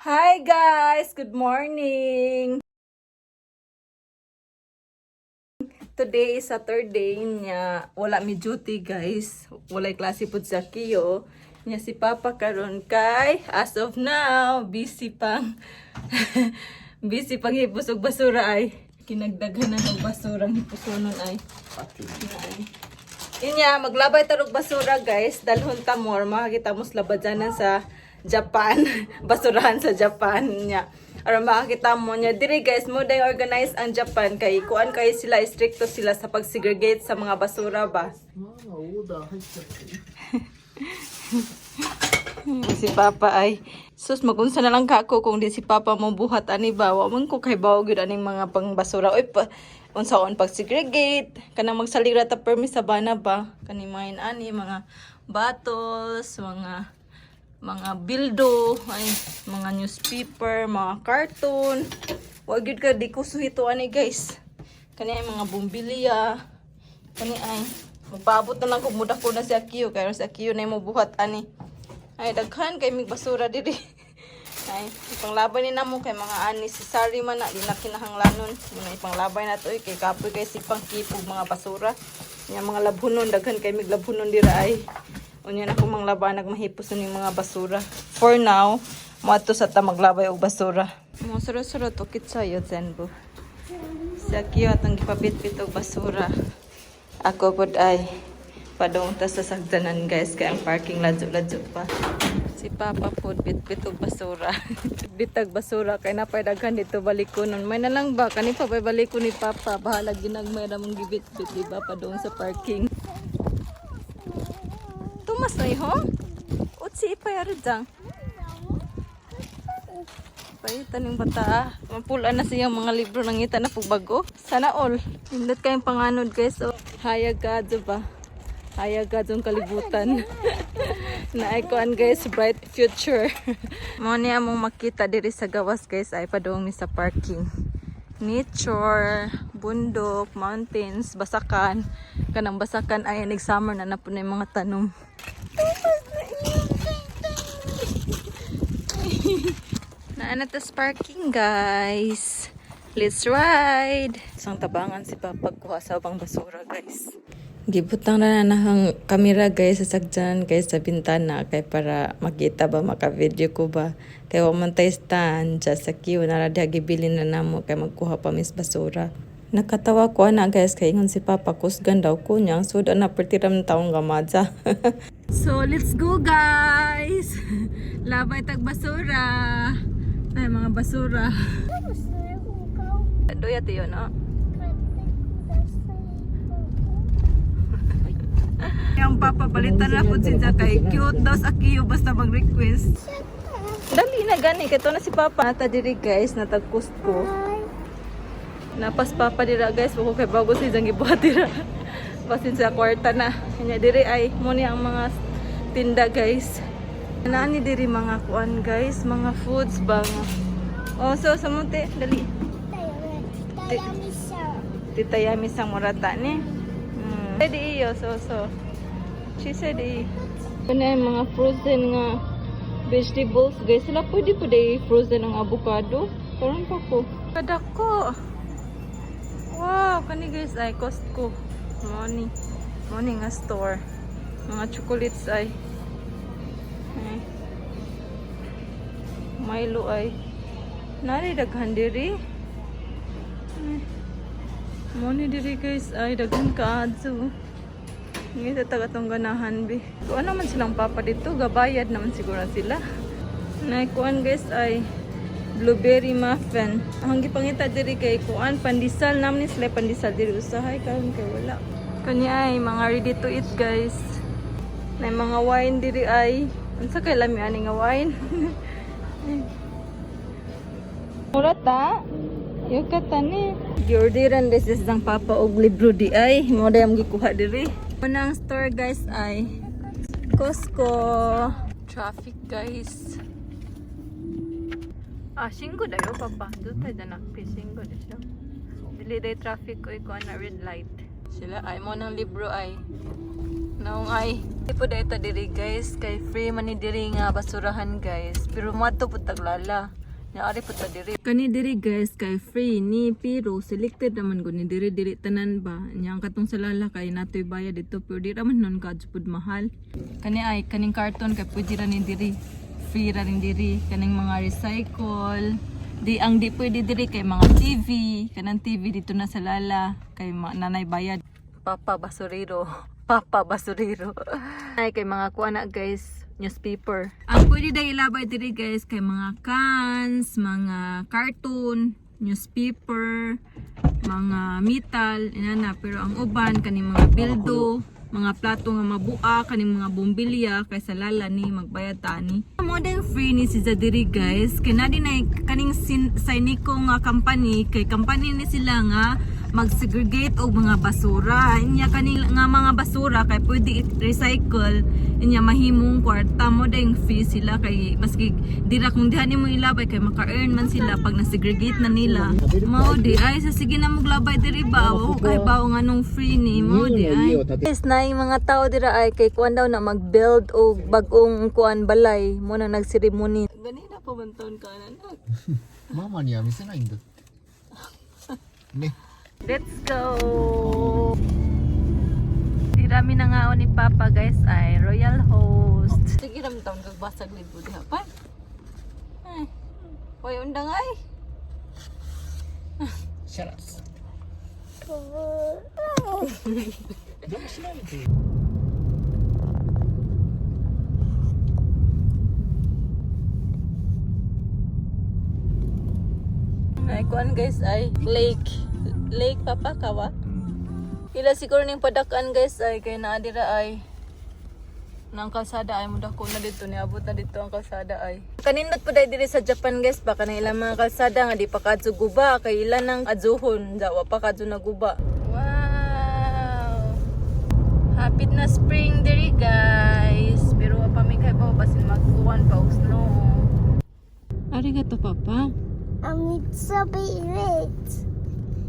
Hi guys! Good morning! Today is Saturday niya. Wala mi duty guys. Walay klase po sa Kiyo. Niya si Papa karon kay as of now busy pang busy pang hipusog basura ay kinagdaghan na ng basura hipusonon ay. Inya maglabay tarog basura guys. Dalhon ta more makakita mo labadyanan sa Japan. Basurahan sa Japan niya. Aron makakita mo niya diri guys mo day organize ang Japan kay kuan kay sila stricto sila sa pag-segregate sa mga basura ba. Si Papa ay sus magunsa na lang ka ako kung di si Papa mo buhat ani ba wa man ko kay bawo gyud aning mga pangbasura oy unsaon pag-segregate kanang magsalira ta permis sa bana ba kani mga ani mga bottles mga bildo, ay, mga newspaper, mga cartoon. Wag yun ka, di ko suhito ani guys. Kani ay mga bumbilya. Kani ay, magpaabot na lang kung muda ko na si Akiyo. Kaya si Akiyo na yung buhat ani. Ay, daghan kay may basura diri. Ay, ipanglaban ni namo kay mga ani si Sari man na, di na kinahanglanon. Muna ipanglaban na to, kay kapoy kay si pangkipog mga basura. Yung mga labhunon, daghan kay may labhunon dira ay. Unya na akong manglaba nagmahipos ng mga basura. For now, mato sa ta maglabay og basura. Mo suro-suro to kitsayo zenbu. Sa kiyo atong gipabit-bit og basura. Ako pod ay padong ta sa sagdanan guys kay ang parking ladyo-ladyo pa. Si Papa pod bit-bit og basura. Bitag basura kay napay daghan dito balikonon. May na lang ba kani pa balikon ni Papa bahala ginagmay ra mong gibit-bit di ba padong sa parking. Tumas na ihong? Utsi ipayari dyan. Payitan yung bata. Mapulaan na siyang mga libro ng ngita na pagbago. Sana all. Hindot kayong panganod guys. So, hayag ka ba? Hayag ka yung kalibutan. Naikuan guys, bright future. Mo niya mong makita diri sa gawas guys ay padong mi sa parking. Nature, bundok, mountains, basakan. Kanang basakan ay nag-summer na po na yung mga tanom. Naana tas parking guys. Let's ride. Isang tabangan si Papa kuha sa bang basura guys. Gibutang na nahang kamera guys sa sagdan guys sa bintana kay para makita ba maka-video ko ba. Kay wa man tay stand just sa queue na radya gibilin na namo kay magkuha pa mis basura. Nakatawa ko na guys kay ingon si Papa kusgan daw ko niyang sud na pertiram taong gamadza. So let's go guys. Labay tag basura. Ay mga basura. Doya tiyo no. Yung Papa balitan na po siya kay cute daw sa Akiyo basta mag-request. Dali na gani kato na si Papa nata diri guys natagkust ko. Napas Papa dira guys ko kay bago si jang gibuhat dira. Basin sa kwarta na. Kanya diri ay mo ni ang mga tinda guys. Naani diri mga kuan guys, mga foods ba. Oh so samonte dali. Titayami sang murata ni. Ready iyo so. She said kuna mga frozen nga vegetables guys. Sila pwede po day frozen ang avocado. Karon pa ko. Kadako. Wow, kani guys ay Costco. Money nga store. Mga chocolates ay. Milo ay. Nari daghan diri. Money diri guys ay daghan kaadso. Ngayon sa tagatong ganahan bi. Kuan naman silang Papa dito, gabayad naman siguro sila. Naikuan guys ay blueberry muffin. Ang gipangita diri kay kuan pandesal naman sila pandesal diri usahay karon kay wala. Kanya ay mga ready to eat guys. May mga wine diri ay. Unsa kay lami ani nga wine? Mura ta? Yukat ni. Giordiran this is ang Papa og libro di ay. Mo dayam gikuha diri. Unang store guys ay Costco. Traffic guys. Singgo dayo Papa. Doon tayo na singgo di siya. Dili day traffic ko iko na red light. Sila ay mo ng libro ay. Naong ay Tipo dito diri guys, kay free man ni diri nga basurahan guys. Pero mato pud taglala. Naari pud ta diri. Kani diri guys kay free ni pero selected naman gud ni diri tanan ba. Nya ang katong salala kay natoy bayad dito pero di ra man non kadto pud mahal. Kani ay kaning karton kay pwede ra ni diri. Free ra rin diri kaning mga recycle. Di ang di pwede diri kay mga TV, kanang TV dito na salala kay nanay bayad. Papa basurero. Papa basurero. Ay kay mga kuha na guys, newspaper. Ang pwede dahil ilabay diri guys kay mga cans, mga cartoon, newspaper, mga metal, inana. Pero ang uban kaning mga bildo, mga plato nga mabua, kaning mga bombilya kay sa lala ni magbayad tani. Modern free ni si diri guys, kay na din ay kaning Sainico nga company, kay company ni sila nga mag-segregate og mga basura. Inya kanil nga mga basura kay pwede i-recycle. Inya mahimong kwarta mo dayong fee sila kay maski dira kung diha nimo ilabay kay maka-earn man sila pag na-segregate na nila. Mao di ay sa sige na maglabay diri ba o kay bawo nga nung free ni mo di ay. Guys na mga tao dira ay kay kuan daw na mag-build og bag-ong kuan balay mo na nagseremony. Ganina pa man taon ka na. Mama ni ami sa nain Ne. Let's go! Dirami na nga ni Papa guys ay Royal Host. Sige naman taong kagbasag ni Budi Hapan. Ay, hoy undang ay. Shut up. Ay kuan guys ay Lake Papa kawa. Ila siguro ning padakan guys ay kay naa dira ay nang kalsada ay mudah ko na dito niabot na dito ang kalsada ay. Kanindot po diri sa Japan guys baka na ilang mga kalsada nga di pa kadto guba kay ila nang adzuhon dawa pa kadto na guba. Wow. Happy na spring diri guys. Pero wa pa mi kay pa basin magkuwan pa og snow. Arigato Papa. It's a bit.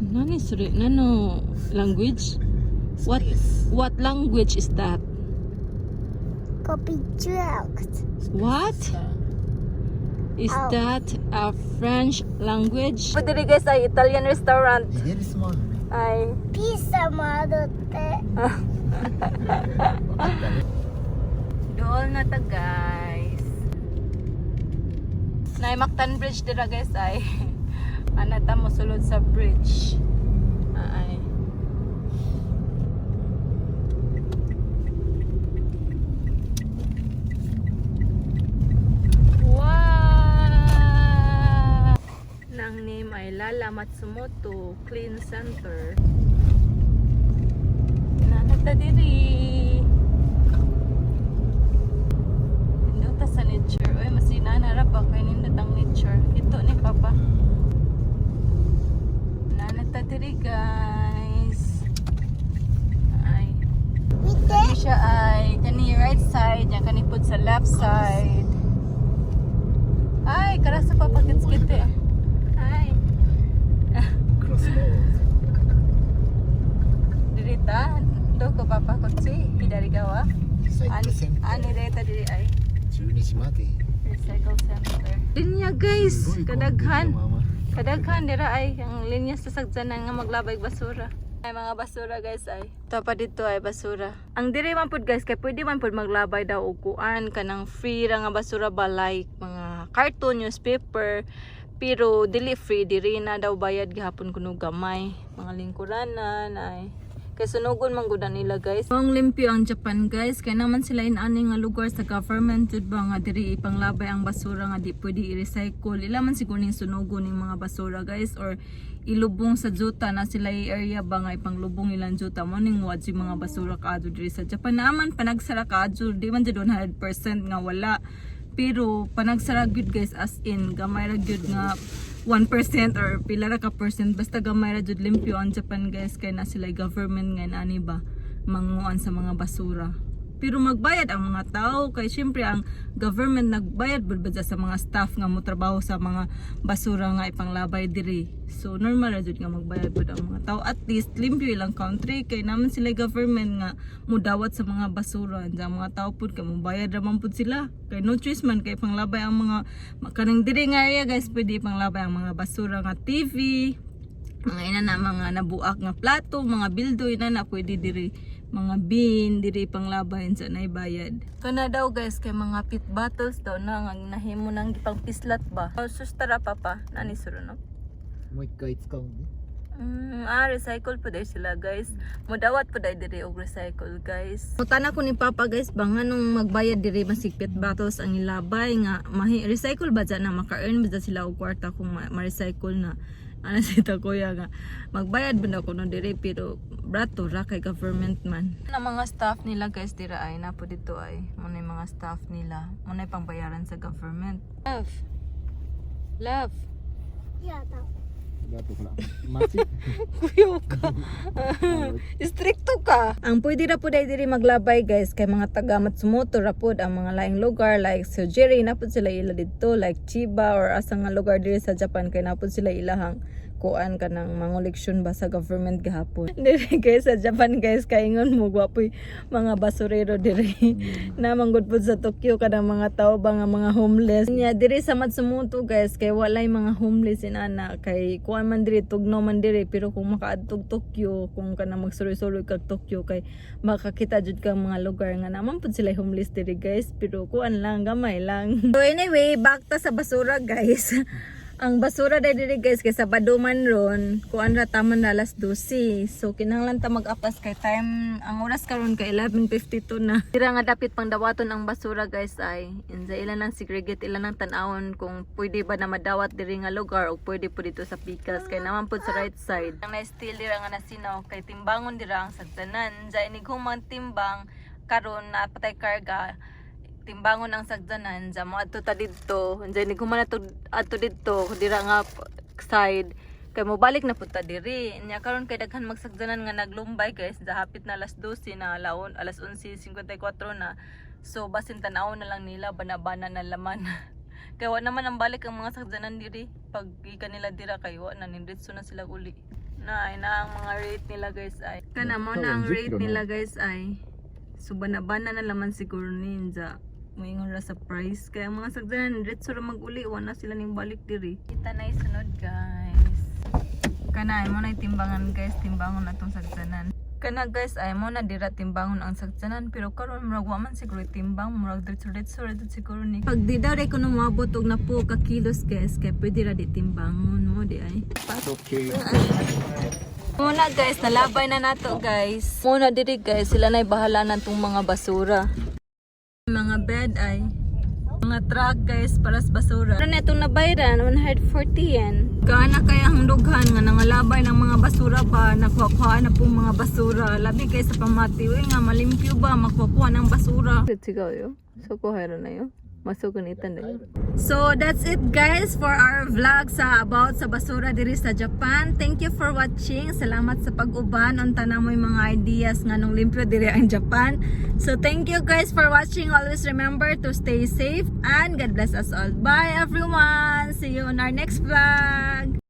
Nani sure nano language? What language is that? Copy tract. What? Is that a French language? Pwede guys ay Italian restaurant. Igeris mo. Ay Pizza madote. dool na ta guys. Naimaktan bridge dira guys ay. Anata mo sulod sa bridge. Ay. Wow! Nang name ay Lala Matsumoto Clean Center. Nanata diri. Nindota sa nature. Uy, masina narap ba kay nindotang nature. Ito ni Papa. Nanata diri guys. Ay. Kani siya ay kani right side, nya kani pud sa left side. Ay, kara sa papakits-kit eh. Ay. Crossroad. Dirita, do ko papakotsi, pidari gawa. Cycle center. Ani deta diri ay. 12時まで Recycle center. Linya guys, kadaghan. Kadaghan dira ay ang linya sa sagdanan nga maglabay basura. Ay mga basura guys ay. Tapa dito ay basura. Ang diri man pud guys kay pwede man pud maglabay daw og kuan kanang free ra nga basura ba like mga carton, newspaper. Pero dili free diri na daw bayad gihapon kuno gamay. Mga lingkuranan ay. Kay sunugon man gud nila guys. Ang limpyo ang Japan guys kay naman sila inani nga lugar sa government jud ba nga diri ipanglabay ang basura nga di pwede i-recycle. Ila man siguro ning sunugon ning mga basura guys or ilubong sa juta na sila area ba nga ipanglubong ilang juta mo ning wad si mga basura kaadto diri sa Japan. Naman panagsara kaadto di man jud 100% nga wala. Pero panagsara gyud guys as in gamay ra gyud nga 1% or pila ra ka percent basta gamay ra jud limpyo ang Japan guys kay na sila government nga nani ba manguan sa mga basura. Pero magbayad ang mga tao kay syempre ang government nagbayad bud ba sa mga staff nga mo trabaho sa mga basura nga ipanglabay diri. So normal ra jud nga magbayad bud ang mga tao. At least limpyo ilang country kay naman sila government nga mudawat sa mga basura. Ang mga tao pud kay mobayad ra man pud sila. Kay no choice man kay panglabay ang mga kanang diri nga area guys, pwede panglabay ang mga basura nga TV, mga ina na mga nabuak nga plato, mga bildo ina na pwede diri, mga bin diri panglabayan sa naibayad. Kana daw guys kay mga pit bottles daw na nga nahimo nang gipang pislat ba. Sustara papa nani suro no. もう一回使うんで Recycle po dahil sila guys. Mudawat po dahil diri og recycle guys. Mutana ko ni Papa guys ba nga nung magbayad diri masigpit bottles ang ilabay nga recycle ba dyan na maka-earn ba dyan sila og kwarta kung ma-recycle na. Ano sita kuya nga magbayad ba na ko no diri pero brato ra kay government man. Na mga staff nila guys dira ay na po dito ay muna yung mga staff nila muna yung pangbayaran sa government. Love. やだ。 あとほら町 Kuyo ka. Stricto ka. Ang pwede ra pud ay diri maglabay guys kay mga taga Matsumoto ra pud ang mga laing lugar like Sojiri na pud sila ila dito like Chiba or asa nga lugar diri sa Japan kay na pud sila ilahang kuan ka ng mga leksyon ba sa government gahapon. Diri guys sa Japan guys kaingon mo gwapoy mga basurero diri. Na manggod pud sa Tokyo kada mga tao ba nga mga homeless. Nya diri sa Matsumoto guys kay walay mga homeless inana kay kuan man diri tugnaw man diri pero kung makaadtog Tokyo kung kana magsuroy-suroy kag Tokyo kay makakita jud kang mga lugar nga naman pud sila homeless diri guys pero kuan lang gamay lang. So anyway, back ta sa basura guys. Ang basura diri guys kay sa Baduman ron kuan ra taman na alas 12. So kinahanglan ta mag-apas kay time ang oras karon kay 11:52 na. Dira nga dapit pang dawaton ang basura guys ay insa ilan nang segregate ilan nang tan-awon kung pwede ba na madawat diri nga lugar o pwede po dito sa Pikas kay naman pud sa right side. Ang na-steal dira nga nasinaw kay timbangon dira ang sagdanan. Sa inig humang timbang karon na patay karga timbangon ang sagdanan sa mo adto ta didto unsa ni guman adto didto dira nga side kay mobalik na pud ta diri nya karon kay daghan magsagdanan nga naglumbay guys hapit na alas 12 na laon alas 11:54 na so basin tan-aw na lang nila banabana na laman kay wa naman ang balik ang mga sagdanan diri pag ikan nila dira kay wa na nindritso na sila uli na ay na ang mga rate nila guys ay kana mo na ang rate nila guys ay so banabana na laman siguro ninja moingon ra sa price kaya ang mga sagdanan diretso ra mag-uli wa na sila ning balik diri kita na isunod guys kana ay mo na timbangan guys timbangon atong sagdanan kana guys ay mo na dira timbangon ang sagdanan pero karon murag wa man siguro timbang murag diretso ra siguro ni pag di daw ko na moabot og na po ka kilos guys kay pwede ra di timbangon mo di ay okay muna guys nalabay na nato guys muna diri guys sila na bahala na tong mga basura mga bed ay mga truck guys para sa basura. Ano itong nabayran? 140 yan. Kaana kaya ang dughan nga nangalabay ng mga basura ba nakuha na pong mga basura. Labi kay sa pamati. Uy nga malimpyo ba makuha ng basura. Sigaw yo. So kuha na yo. Masugunitan na yo. So that's it guys for our vlog sa about sa basura diri sa Japan. Thank you for watching. Salamat sa pag-uban. Unta na mo yung mga ideas nga nung limpyo diri ang Japan. So thank you guys for watching. Always remember to stay safe and God bless us all. Bye everyone. See you on our next vlog.